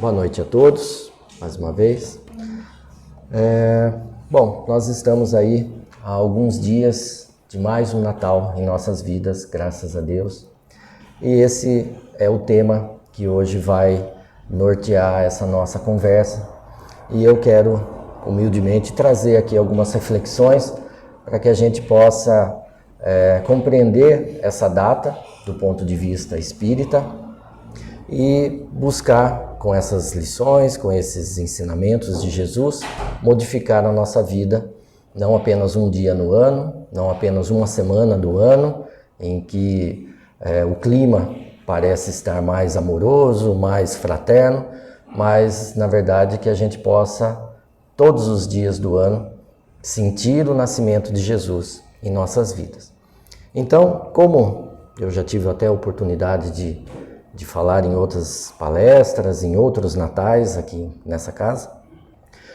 Boa noite a todos, mais uma vez. Nós estamos aí há alguns dias de mais um Natal em nossas vidas, graças a Deus. E esse é o tema que hoje vai nortear essa nossa conversa. E eu quero, humildemente, trazer aqui algumas reflexões para que a gente possa compreender essa data do ponto de vista espírita e buscar, com essas lições, com esses ensinamentos de Jesus, modificar a nossa vida, não apenas um dia no ano, não apenas uma semana do ano, em que o clima parece estar mais amoroso, mais fraterno, mas, na verdade, que a gente possa, todos os dias do ano, sentir o nascimento de Jesus em nossas vidas. Então, como eu já tive até a oportunidade de falar em outras palestras, em outros natais aqui nessa casa,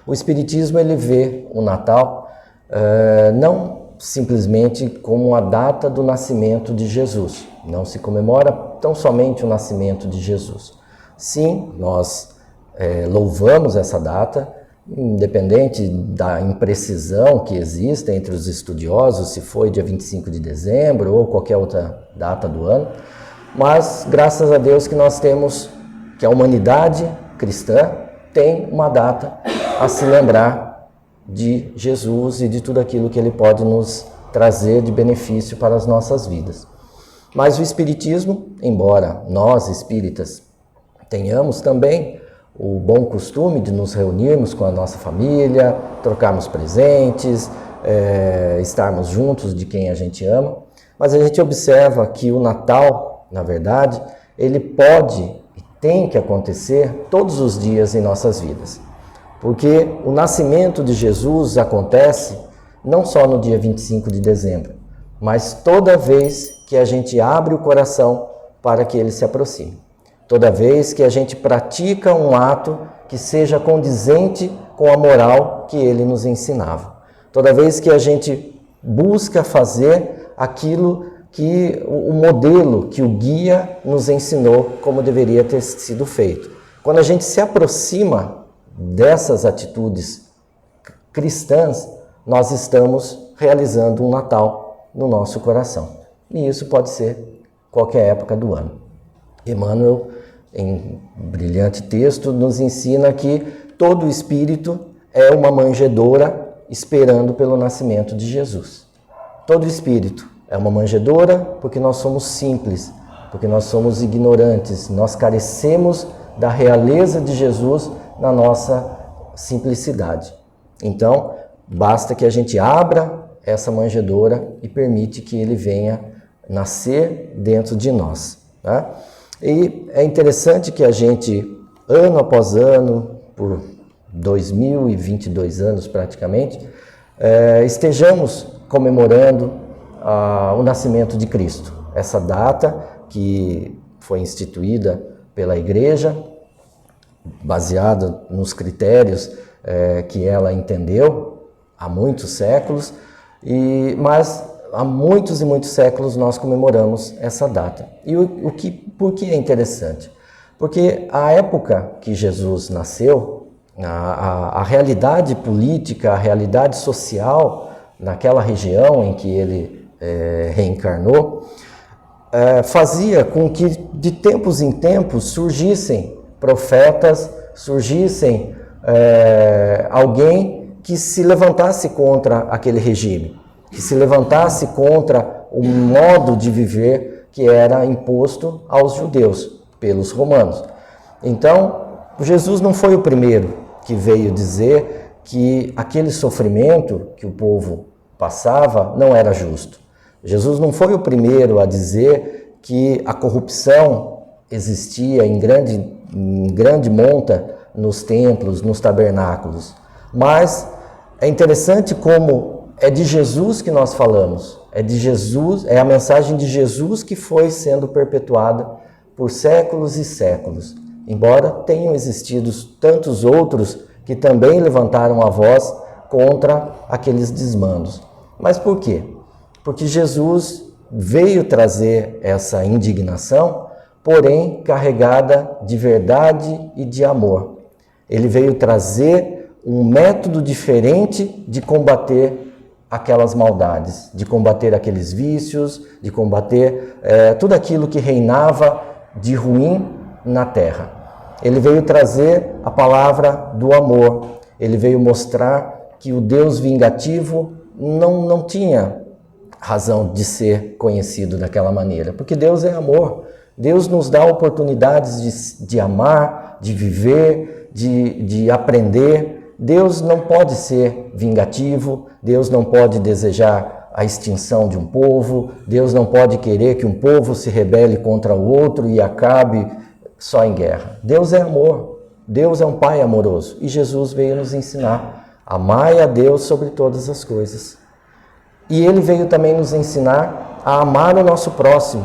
o Espiritismo ele vê o Natal não simplesmente como a data do nascimento de Jesus. Não se comemora tão somente o nascimento de Jesus. Sim, nós louvamos essa data, independente da imprecisão que existe entre os estudiosos, se foi dia 25 de dezembro ou qualquer outra data do ano, mas graças a Deus que nós temos, que a humanidade cristã tem uma data a se lembrar de Jesus e de tudo aquilo que ele pode nos trazer de benefício para as nossas vidas. Mas o Espiritismo, embora nós espíritas tenhamos também o bom costume de nos reunirmos com a nossa família, trocarmos presentes, estarmos juntos de quem a gente ama, mas a gente observa que o Natal, na verdade, ele pode e tem que acontecer todos os dias em nossas vidas. Porque o nascimento de Jesus acontece não só no dia 25 de dezembro, mas toda vez que a gente abre o coração para que ele se aproxime. Toda vez que a gente pratica um ato que seja condizente com a moral que ele nos ensinava. Toda vez que a gente busca fazer aquilo que o modelo, que o guia nos ensinou como deveria ter sido feito. Quando a gente se aproxima dessas atitudes cristãs, nós estamos realizando um Natal no nosso coração. E isso pode ser qualquer época do ano. Emmanuel, em brilhante texto, nos ensina que todo espírito é uma manjedoura esperando pelo nascimento de Jesus. Todo espírito é uma manjedoura porque nós somos simples, porque nós somos ignorantes, nós carecemos da realeza de Jesus na nossa simplicidade. Então, basta que a gente abra essa manjedoura e permite que ele venha nascer dentro de nós. Tá? E é interessante que a gente, ano após ano, por 2022 anos praticamente, estejamos comemorando o nascimento de Cristo. Essa data que foi instituída pela Igreja, baseada nos critérios que ela entendeu há muitos séculos, mas há muitos e muitos séculos nós comemoramos essa data. E por que é interessante? Porque a época que Jesus nasceu, a realidade política, a realidade social naquela região em que ele reencarnou, fazia com que de tempos em tempos surgissem profetas, surgissem alguém que se levantasse contra aquele regime, que se levantasse contra o modo de viver que era imposto aos judeus pelos romanos. Então, Jesus não foi o primeiro que veio dizer que aquele sofrimento que o povo passava não era justo. Jesus não foi o primeiro a dizer que a corrupção existia em grande monta nos templos, nos tabernáculos. Mas é interessante como é de Jesus que nós falamos. É de Jesus, é a mensagem de Jesus que foi sendo perpetuada por séculos e séculos. Embora tenham existido tantos outros que também levantaram a voz contra aqueles desmandos. Mas por quê? Porque Jesus veio trazer essa indignação porém carregada de verdade e de amor. Ele veio trazer um método diferente de combater aquelas maldades, de combater aqueles vícios, de combater tudo aquilo que reinava de ruim na terra. Ele veio trazer a palavra do amor. Ele veio mostrar que o Deus vingativo não tinha razão de ser conhecido daquela maneira, porque Deus é amor. Deus nos dá oportunidades de amar, de viver, de aprender. Deus não pode ser vingativo, Deus não pode desejar a extinção de um povo, Deus não pode querer que um povo se rebele contra o outro e acabe só em guerra. Deus é amor, Deus é um Pai amoroso e Jesus veio nos ensinar: amai a Deus sobre todas as coisas. E Ele veio também nos ensinar a amar o nosso próximo,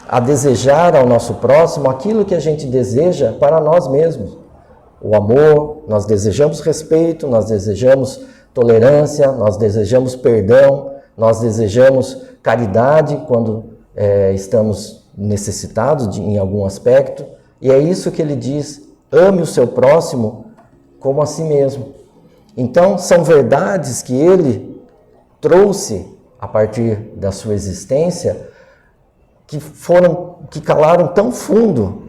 a desejar ao nosso próximo aquilo que a gente deseja para nós mesmos. O amor, nós desejamos respeito, nós desejamos tolerância, nós desejamos perdão, nós desejamos caridade quando estamos necessitados em algum aspecto. E é isso que ele diz: ame o seu próximo como a si mesmo. Então, são verdades que ele trouxe a partir da sua existência que calaram tão fundo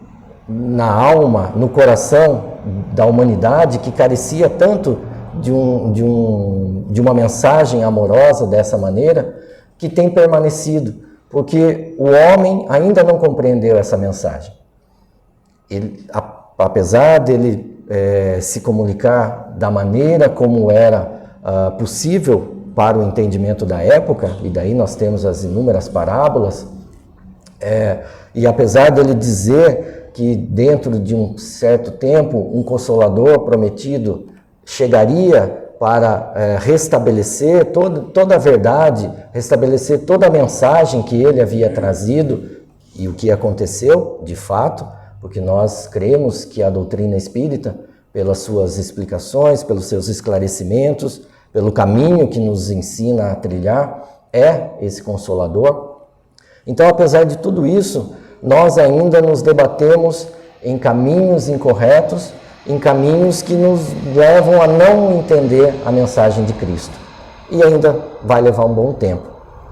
na alma, no coração da humanidade, que carecia tanto de uma mensagem amorosa dessa maneira, que tem permanecido, porque o homem ainda não compreendeu essa mensagem. Apesar dele se comunicar da maneira como era possível para o entendimento da época, e daí nós temos as inúmeras parábolas, e apesar dele dizer que dentro de um certo tempo um Consolador prometido chegaria para restabelecer toda a verdade, restabelecer toda a mensagem que ele havia trazido, e o que aconteceu de fato, porque nós cremos que a doutrina espírita, pelas suas explicações, pelos seus esclarecimentos, pelo caminho que nos ensina a trilhar, é esse Consolador. Então, apesar de tudo isso, nós ainda nos debatemos em caminhos incorretos, em caminhos que nos levam a não entender a mensagem de Cristo. E ainda vai levar um bom tempo.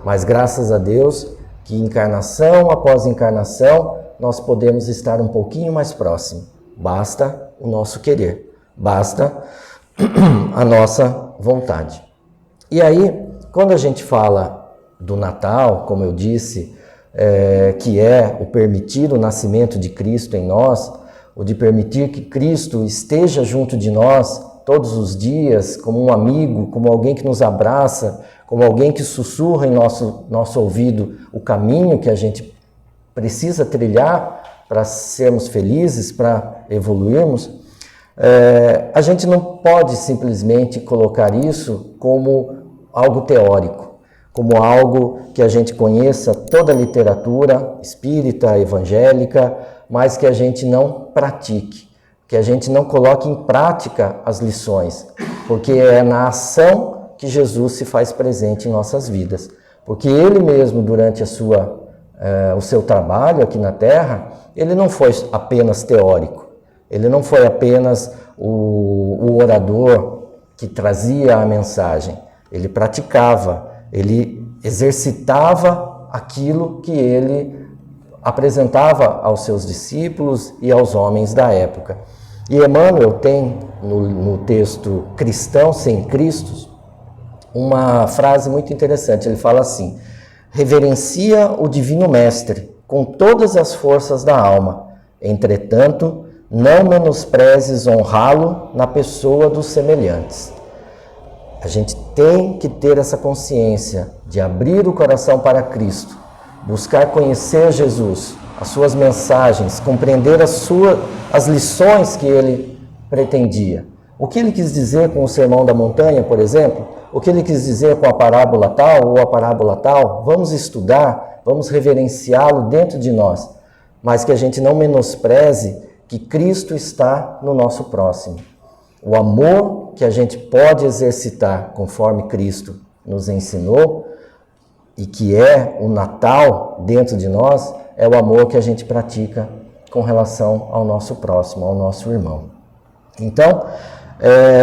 Mas graças a Deus que encarnação após encarnação nós podemos estar um pouquinho mais próximo. Basta o nosso querer, basta a nossa vontade. E aí, quando a gente fala do Natal, como eu disse, que é o permitir o nascimento de Cristo em nós, o de permitir que Cristo esteja junto de nós todos os dias, como um amigo, como alguém que nos abraça, como alguém que sussurra em nosso ouvido o caminho que a gente precisa trilhar para sermos felizes, para evoluirmos, a gente não pode simplesmente colocar isso como algo teórico, como algo que a gente conheça toda a literatura espírita, evangélica, mas que a gente não pratique, que a gente não coloque em prática as lições, porque é na ação que Jesus se faz presente em nossas vidas. Porque Ele mesmo, durante o seu trabalho aqui na Terra, Ele não foi apenas teórico, Ele não foi apenas o orador que trazia a mensagem, Ele praticava, Ele exercitava aquilo que Ele apresentava aos seus discípulos e aos homens da época. E Emmanuel tem, no texto Cristão sem Cristo, uma frase muito interessante. Ele fala assim: reverencia o Divino Mestre com todas as forças da alma, entretanto, não menosprezes honrá-lo na pessoa dos semelhantes. A gente tem que ter essa consciência de abrir o coração para Cristo, buscar conhecer Jesus, as suas mensagens, compreender as lições que ele pretendia. O que ele quis dizer com o Sermão da Montanha, por exemplo? O que ele quis dizer com a parábola tal ou a parábola tal? Vamos estudar, vamos reverenciá-lo dentro de nós, mas que a gente não menospreze que Cristo está no nosso próximo. O amor que a gente pode exercitar conforme Cristo nos ensinou, e que é o Natal dentro de nós, é o amor que a gente pratica com relação ao nosso próximo, ao nosso irmão. Então,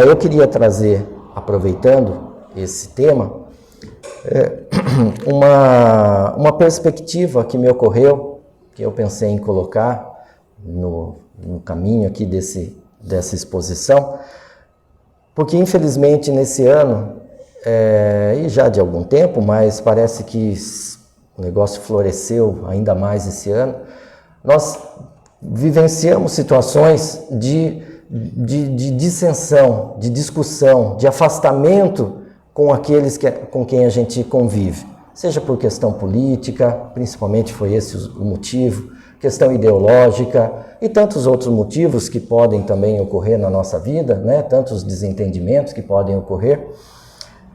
eu queria trazer, aproveitando esse tema, uma perspectiva que me ocorreu, que eu pensei em colocar no caminho aqui dessa exposição, porque infelizmente nesse ano, e já de algum tempo, mas parece que o negócio floresceu ainda mais esse ano, nós vivenciamos situações de dissensão, de discussão, de afastamento com aqueles com quem a gente convive, seja por questão política, principalmente foi esse o motivo, questão ideológica e tantos outros motivos que podem também ocorrer na nossa vida, né? Tantos desentendimentos que podem ocorrer.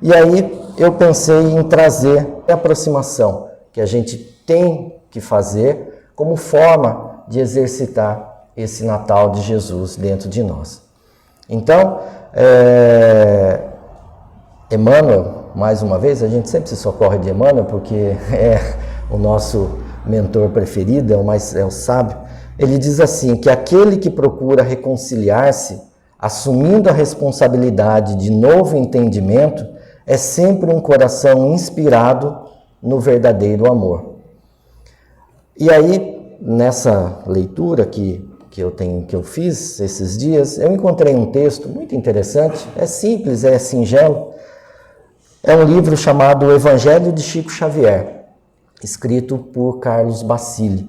E aí eu pensei em trazer a aproximação que a gente tem que fazer como forma de exercitar esse Natal de Jesus dentro de nós. Então, Emmanuel, mais uma vez, a gente sempre se socorre de Emmanuel porque é o nosso mentor preferido, é o sábio. Ele diz assim, que aquele que procura reconciliar-se, assumindo a responsabilidade de novo entendimento, é sempre um coração inspirado no verdadeiro amor. E aí, nessa leitura que eu fiz esses dias, eu encontrei um texto muito interessante, é simples, é singelo. É um livro chamado O Evangelho de Chico Xavier, escrito por Carlos Bacelli.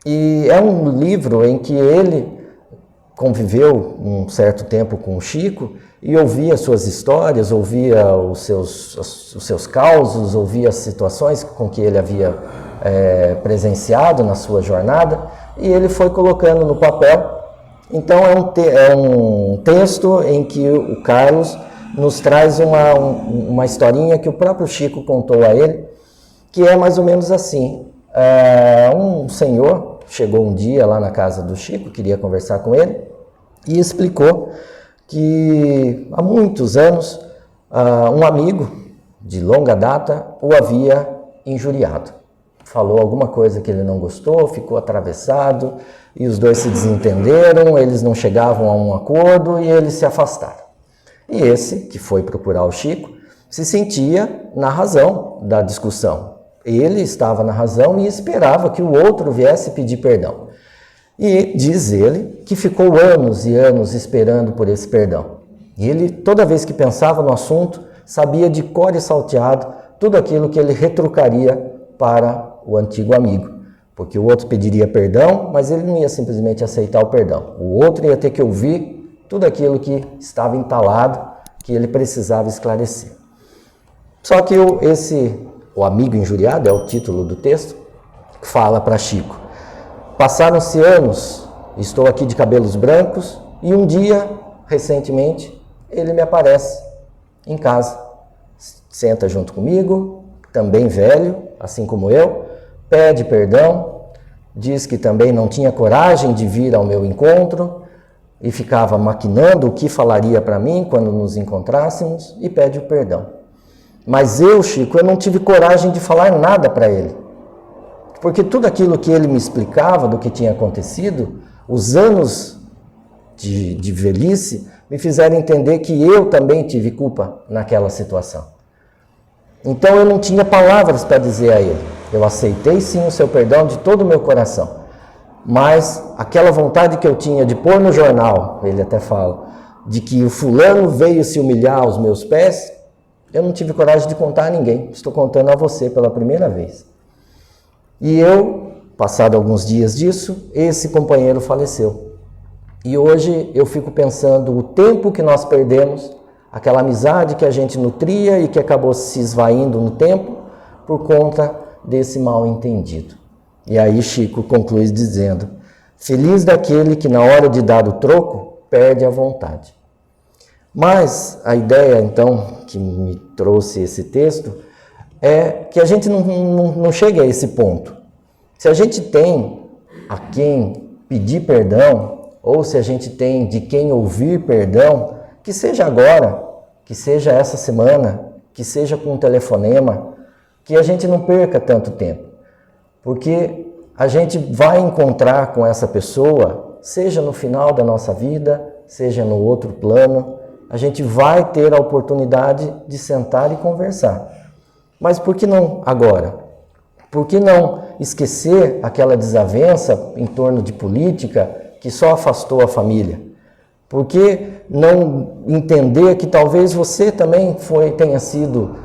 E é um livro em que ele conviveu um certo tempo com o Chico e ouvia suas histórias, ouvia os seus causos, ouvia as situações com que ele havia presenciado na sua jornada, e ele foi colocando no papel. Então é um texto em que o Carlos nos traz uma historinha que o próprio Chico contou a ele, que é mais ou menos assim. Um senhor chegou um dia lá na casa do Chico, queria conversar com ele, e explicou que há muitos anos um amigo de longa data o havia injuriado. Falou alguma coisa que ele não gostou, ficou atravessado, e os dois se desentenderam, eles não chegavam a um acordo e eles se afastaram. E esse, que foi procurar o Chico, se sentia na razão da discussão. Ele estava na razão e esperava que o outro viesse pedir perdão. E diz ele que ficou anos e anos esperando por esse perdão. E ele, toda vez que pensava no assunto, sabia de cor e salteado tudo aquilo que ele retrucaria para o antigo amigo. Porque o outro pediria perdão, mas ele não ia simplesmente aceitar o perdão. O outro ia ter que ouvir tudo aquilo que estava entalado, que ele precisava esclarecer. Só que o amigo injuriado, é o título do texto, fala para Chico: passaram-se anos, estou aqui de cabelos brancos, e um dia, recentemente, ele me aparece em casa. Senta junto comigo, também velho, assim como eu, pede perdão, diz que também não tinha coragem de vir ao meu encontro e ficava maquinando o que falaria para mim quando nos encontrássemos, e pede o perdão. Mas eu, Chico, eu não tive coragem de falar nada para ele. Porque tudo aquilo que ele me explicava do que tinha acontecido, os anos de velhice, me fizeram entender que eu também tive culpa naquela situação. Então eu não tinha palavras para dizer a ele. Eu aceitei sim o seu perdão de todo o meu coração. Mas aquela vontade que eu tinha de pôr no jornal, ele até fala, de que o fulano veio se humilhar aos meus pés, eu não tive coragem de contar a ninguém. Estou contando a você pela primeira vez. E eu, passado alguns dias disso, esse companheiro faleceu. E hoje eu fico pensando o tempo que nós perdemos, aquela amizade que a gente nutria e que acabou se esvaindo no tempo por conta desse mal entendido. E aí Chico conclui dizendo: feliz daquele que na hora de dar o troco perde a vontade. Mas a ideia então que me trouxe esse texto é que a gente não chegue a esse ponto. Se a gente tem a quem pedir perdão, ou se a gente tem de quem ouvir perdão, que seja agora, que seja essa semana, que seja com um telefonema, que a gente não perca tanto tempo. Porque a gente vai encontrar com essa pessoa, seja no final da nossa vida, seja no outro plano, a gente vai ter a oportunidade de sentar e conversar. Mas por que não agora? Por que não esquecer aquela desavença em torno de política que só afastou a família? Por que não entender que talvez você também tenha sido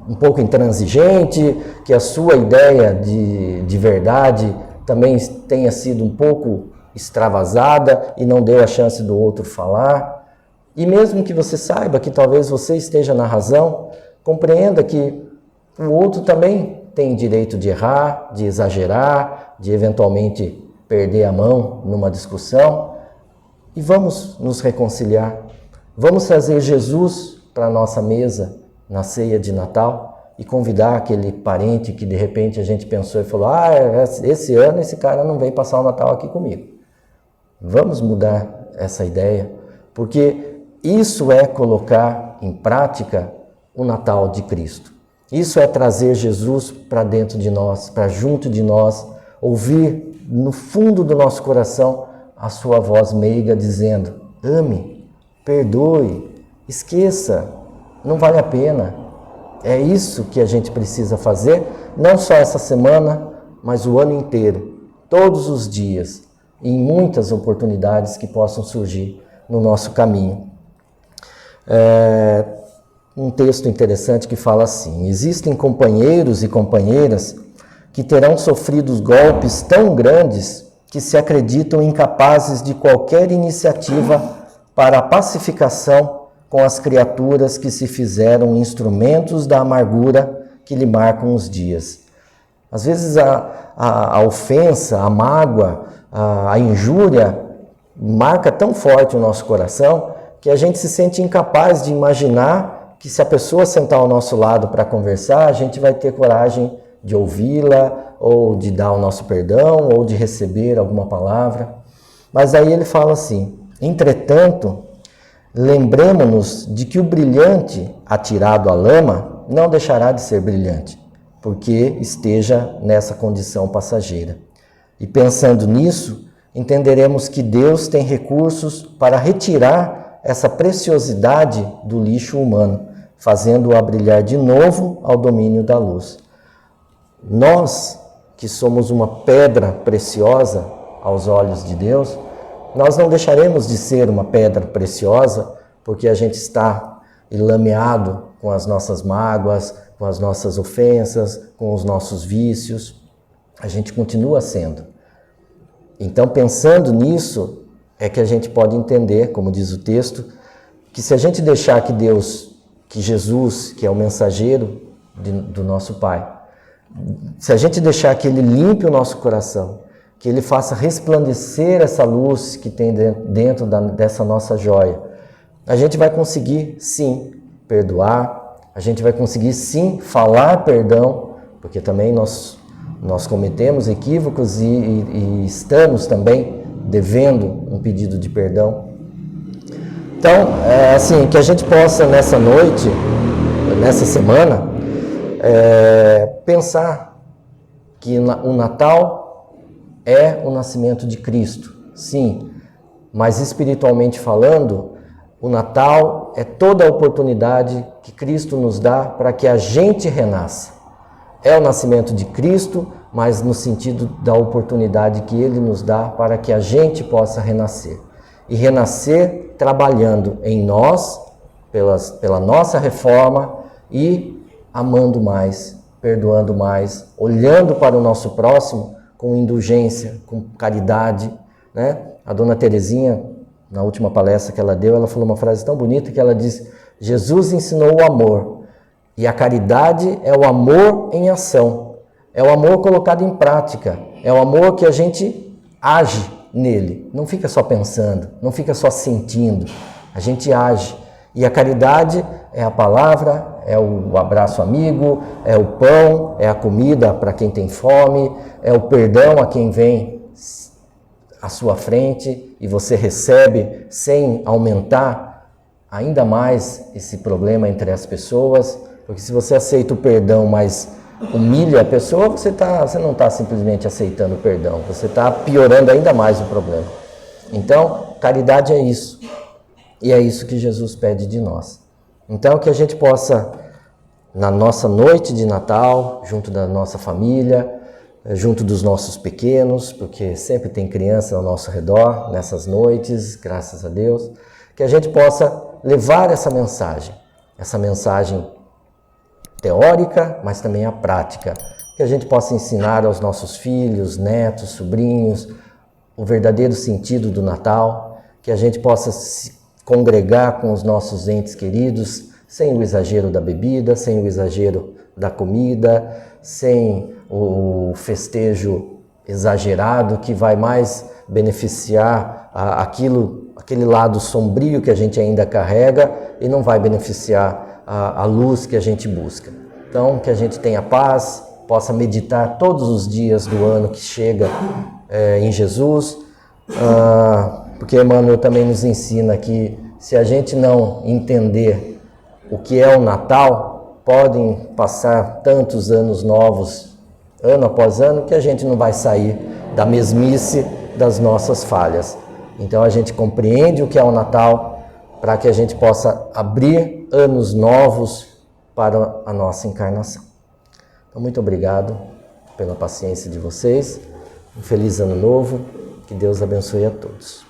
um pouco intransigente, que a sua ideia de verdade também tenha sido um pouco extravasada e não deu a chance do outro falar? E mesmo que você saiba que talvez você esteja na razão, compreenda que o outro também tem direito de errar, de exagerar, de eventualmente perder a mão numa discussão. E vamos nos reconciliar. Vamos trazer Jesus para a nossa mesa na ceia de Natal e convidar aquele parente que de repente a gente pensou e falou: esse ano esse cara não vem passar o Natal aqui comigo. Vamos mudar essa ideia, porque isso é colocar em prática o Natal de Cristo. Isso é trazer Jesus para dentro de nós, para junto de nós, ouvir no fundo do nosso coração a sua voz meiga dizendo: ame, perdoe, esqueça, não vale a pena. É isso que a gente precisa fazer, não só essa semana, mas o ano inteiro, todos os dias, em muitas oportunidades que possam surgir no nosso caminho. Um texto interessante que fala assim: existem companheiros e companheiras que terão sofrido golpes tão grandes que se acreditam incapazes de qualquer iniciativa para a pacificação com as criaturas que se fizeram instrumentos da amargura que lhe marcam os dias. Às vezes a ofensa, a mágoa, a injúria marca tão forte o nosso coração que a gente se sente incapaz de imaginar que se a pessoa sentar ao nosso lado para conversar, a gente vai ter coragem de ouvi-la, ou de dar o nosso perdão, ou de receber alguma palavra. Mas aí ele fala assim: entretanto, lembremos-nos de que o brilhante atirado à lama não deixará de ser brilhante, porque esteja nessa condição passageira. E pensando nisso, entenderemos que Deus tem recursos para retirar essa preciosidade do lixo humano, fazendo-a brilhar de novo ao domínio da luz. Nós, que somos uma pedra preciosa aos olhos de Deus, nós não deixaremos de ser uma pedra preciosa porque a gente está enlameado com as nossas mágoas, com as nossas ofensas, com os nossos vícios. A gente continua sendo. Então, pensando nisso, é que a gente pode entender, como diz o texto, que se a gente deixar que Deus, que Jesus, que é o mensageiro do nosso Pai, se a gente deixar que Ele limpe o nosso coração, que Ele faça resplandecer essa luz que tem dentro dessa nossa joia, a gente vai conseguir, sim, perdoar, a gente vai conseguir, sim, falar perdão, porque também nós cometemos equívocos e estamos também devendo um pedido de perdão. Então, assim, que a gente possa nessa noite, nessa semana, pensar que o Natal é o nascimento de Cristo, sim, mas espiritualmente falando, o Natal é toda a oportunidade que Cristo nos dá para que a gente renasça. É o nascimento de Cristo, mas no sentido da oportunidade que Ele nos dá para que a gente possa renascer. E renascer trabalhando em nós, pela nossa reforma e amando mais, perdoando mais, olhando para o nosso próximo com indulgência, com caridade, né? A dona Terezinha, na última palestra que ela deu, ela falou uma frase tão bonita que ela diz: Jesus ensinou o amor, e a caridade é o amor em ação, é o amor colocado em prática, é o amor que a gente age nele, não fica só pensando, não fica só sentindo, a gente age. E a caridade é a palavra, é o abraço amigo, é o pão, é a comida para quem tem fome, é o perdão a quem vem à sua frente e você recebe sem aumentar ainda mais esse problema entre as pessoas, porque se você aceita o perdão, mas humilha a pessoa, você não está simplesmente aceitando o perdão, você está piorando ainda mais o problema. Então, caridade é isso. E é isso que Jesus pede de nós. Então, que a gente possa, na nossa noite de Natal, junto da nossa família, junto dos nossos pequenos, porque sempre tem criança ao nosso redor, nessas noites, graças a Deus, que a gente possa levar essa mensagem teórica, mas também a prática, que a gente possa ensinar aos nossos filhos, netos, sobrinhos, o verdadeiro sentido do Natal, que a gente possa se congregar com os nossos entes queridos, sem o exagero da bebida, sem o exagero da comida, sem o festejo exagerado que vai mais beneficiar aquele lado sombrio que a gente ainda carrega e não vai beneficiar a luz que a gente busca. Então, que a gente tenha paz, possa meditar todos os dias do ano que chega em Jesus, porque Emmanuel também nos ensina que se a gente não entender o que é o Natal, podem passar tantos anos novos, ano após ano, que a gente não vai sair da mesmice das nossas falhas. Então a gente compreende o que é o Natal para que a gente possa abrir anos novos para a nossa encarnação. Então, muito obrigado pela paciência de vocês. Um feliz ano novo. Que Deus abençoe a todos.